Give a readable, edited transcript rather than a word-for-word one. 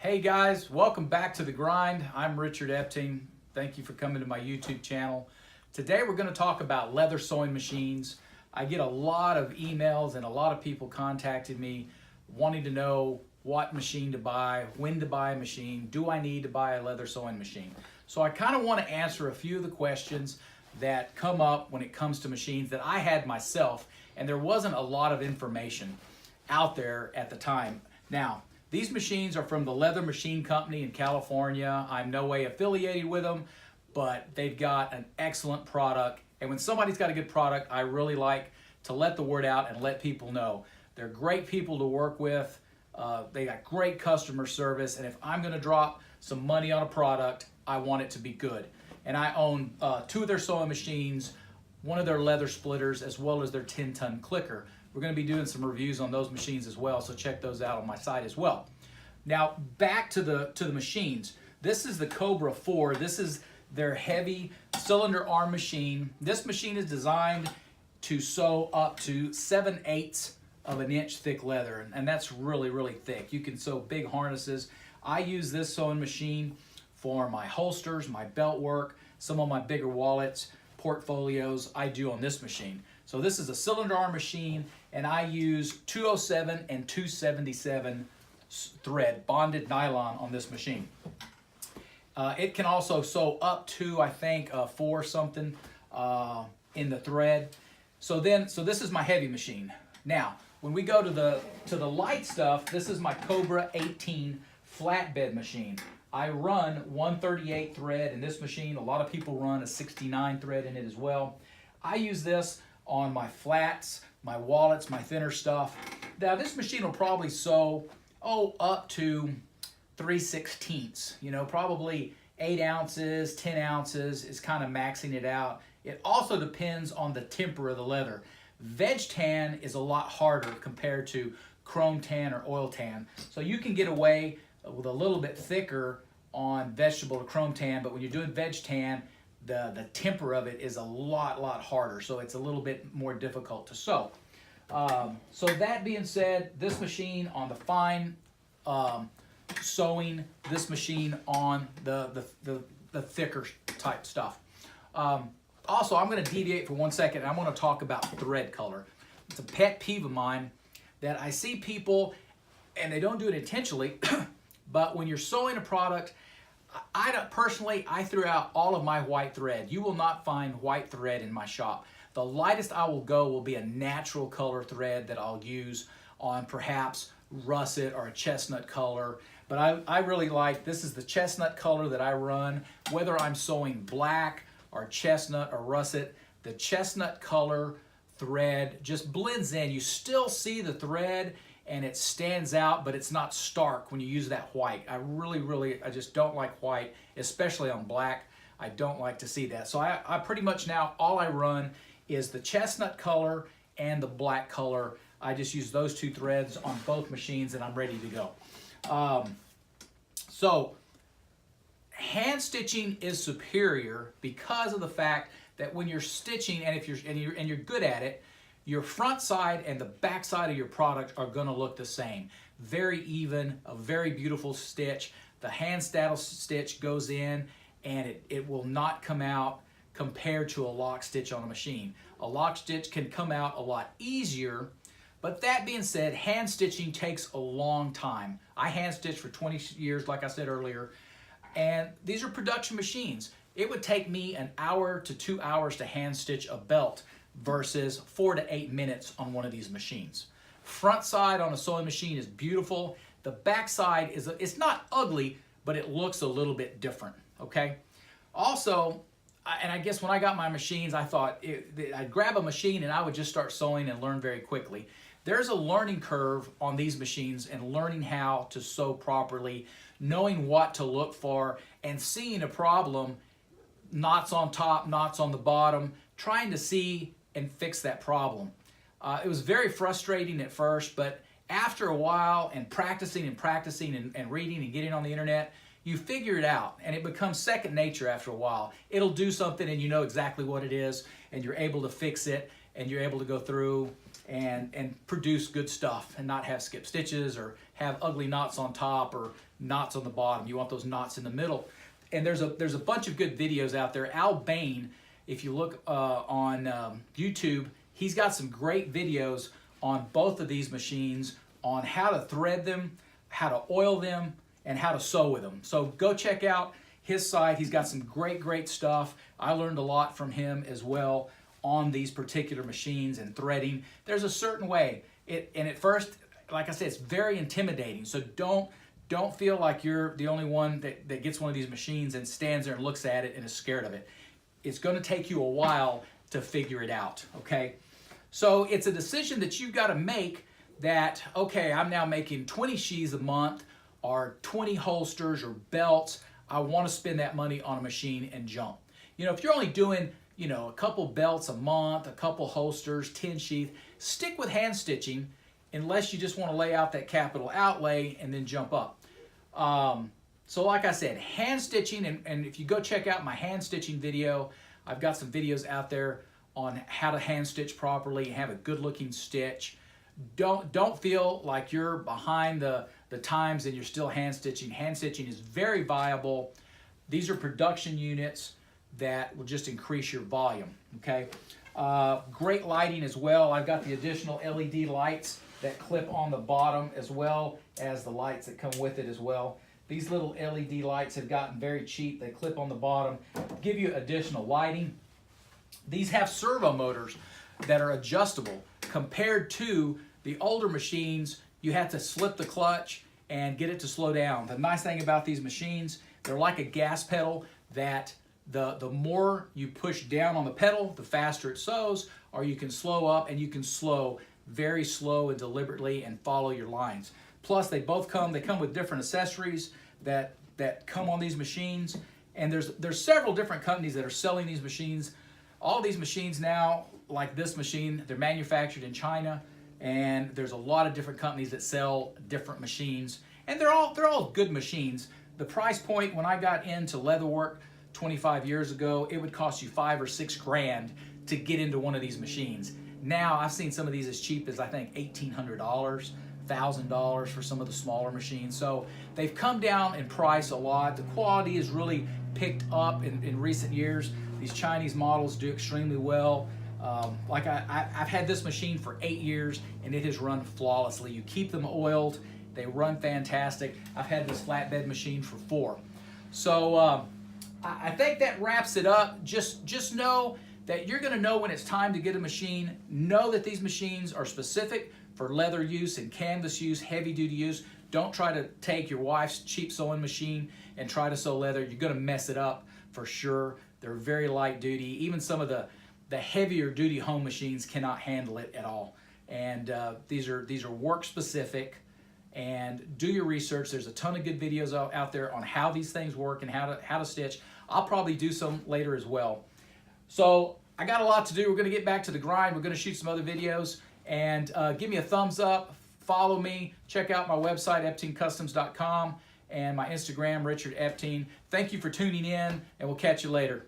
Hey guys, welcome back to The Grind. I'm Richard Epting. Thank you for coming to my YouTube channel. Today we're going to talk about leather sewing machines. I get a lot of emails and a lot of people contacted me wanting to know what machine to buy, when to buy a machine, do I need to buy a leather sewing machine? So I kind of want to answer a few of the questions that come up when it comes to machines that I had myself, and there wasn't a lot of information out there at the time. Now, these machines are from the Leather Machine Company in California. I'm no way affiliated with them, but they've got an excellent product. And when somebody's got a good product, I really like to let the word out and let people know. They're great people to work with. They got great customer service. And if I'm gonna drop some money on a product, I want it to be good. And I own two of their sewing machines, one of their leather splitters, as well as their 10-ton clicker. We're going to be doing some reviews on those machines as well, so check those out on my site as well. Now, back to the machines. This is the Cobra 4. This is their heavy cylinder arm machine. This machine is designed to sew up to 7/8 of an inch thick leather, and that's really, really thick. You can sew big harnesses. I use this sewing machine for my holsters, my belt work, some of my bigger wallets, portfolios I do on this machine. So this is a cylinder arm machine, and I use 207 and 277 thread, bonded nylon on this machine. It can also sew up to, I think, 4 something in the thread. So this is my heavy machine. Now, when we go to the light stuff, this is my Cobra 18 flatbed machine. I run 138 thread in this machine. A lot of people run a 69 thread in it as well. I use this on my flats, my wallets, my thinner stuff. Now this machine will probably sew, up to 3/16. You know, probably 8 ounces, 10 ounces is kind of maxing it out. It also depends on the temper of the leather. Veg tan is a lot harder compared to chrome tan or oil tan. So you can get away with a little bit thicker on vegetable or chrome tan, but when you're doing veg tan, the temper of it is a lot harder, so it's a little bit more difficult to sew. So that being said, this machine on the fine sewing, this machine on the thicker type stuff. Also, I'm going to deviate for 1 second, and I want to talk about thread color. It's a pet peeve of mine that I see people, and they don't do it intentionally, but when you're sewing a product, I threw out all of my white thread. You will not find white thread in my shop. The lightest I will go will be a natural color thread that I'll use on perhaps russet or a chestnut color. But I really like, this is the chestnut color that I run. Whether I'm sewing black or chestnut or russet, the chestnut color thread just blends in. You still see the thread and it stands out, but it's not stark when you use that white. I just don't like white, especially on black. I don't like to see that. So I pretty much now, all I run is the chestnut color and the black color. I just use those 2 threads on both machines and I'm ready to go. So hand stitching is superior because of the fact that when you're stitching, and if you're good at it, your front side and the back side of your product are going to look the same. Very even, a very beautiful stitch. The hand saddle stitch goes in and it will not come out compared to a lock stitch on a machine. A lock stitch can come out a lot easier, but that being said, hand stitching takes a long time. I hand stitched for 20 years, like I said earlier, and these are production machines. It would take me 1 hour to 2 hours to hand stitch a belt versus 4 to 8 minutes on one of these machines. Front side on a sewing machine is beautiful. The back side it's not ugly, but it looks a little bit different, okay? Also, and I guess when I got my machines, I thought I'd grab a machine and I would just start sewing and learn very quickly. There's a learning curve on these machines and learning how to sew properly, knowing what to look for, and seeing a problem, knots on top, knots on the bottom, trying to see and fix that problem. It was very frustrating at first, but after a while and practicing and reading and getting on the internet, you figure it out and it becomes second nature after a while. It'll do something and you know exactly what it is and you're able to fix it and you're able to go through and produce good stuff and not have skip stitches or have ugly knots on top or knots on the bottom. You want those knots in the middle. And there's a bunch of good videos out there. Al Bain, if you look on YouTube, he's got some great videos on both of these machines, on how to thread them, how to oil them, and how to sew with them. So go check out his site. He's got some great stuff. I learned a lot from him as well on these particular machines and threading. There's a certain way. And at first, like I said, it's very intimidating. So don't feel like you're the only one that gets one of these machines and stands there and looks at it and is scared of it. It's going to take you a while to figure it out, okay? So it's a decision that you've got to make that, okay, I'm now making 20 sheaths a month or 20 holsters or belts. I want to spend that money on a machine and jump. You know, if you're only doing, you know, a couple belts a month, a couple holsters, 10 sheath, stick with hand stitching unless you just want to lay out that capital outlay and then jump up. So like I said, hand stitching, and if you go check out my hand stitching video, I've got some videos out there on how to hand stitch properly, have a good looking stitch. Don't feel like you're behind the times and you're still hand stitching. Hand stitching is very viable. These are production units that will just increase your volume, okay? Great lighting as well. I've got the additional LED lights that clip on the bottom as well as the lights that come with it as well. These little LED lights have gotten very cheap. They clip on the bottom, give you additional lighting. These have servo motors that are adjustable. Compared to the older machines, you have to slip the clutch and get it to slow down. The nice thing about these machines, they're like a gas pedal that the more you push down on the pedal, the faster it sews, or you can slow up and you can slow very slow and deliberately and follow your lines. Plus, they come with different accessories that come on these machines. And there's several different companies that are selling these machines. All these machines now, like this machine, they're manufactured in China, and there's a lot of different companies that sell different machines, and they're all good machines. The price point when I got into leatherwork 25 years ago, it would cost you $5 or $6 grand to get into one of these machines. Now I've seen some of these as cheap as I think $1,800, $1,000 for some of the smaller machines. So they've come down in price a lot. The quality has really picked up in recent years. These Chinese models do extremely well. Like I've had this machine for 8 years and it has run flawlessly. You keep them oiled, they run fantastic. I've had this flatbed machine for 4. So I think that wraps it up. Just know that you're going to know when it's time to get a machine. Know that these machines are specific for leather use and canvas use, heavy duty use. Don't try to take your wife's cheap sewing machine and try to sew leather. You're going to mess it up for sure. They're very light duty. Even some of the heavier duty home machines cannot handle it at all. And these are work specific. And do your research. There's a ton of good videos out there on how these things work and how to stitch. I'll probably do some later as well. So I got a lot to do. We're going to get back to the grind. We're going to shoot some other videos. And give me a thumbs up. Follow me. Check out my website, epteencustoms.com, and my Instagram, Richard Epteen. Thank you for tuning in, and we'll catch you later.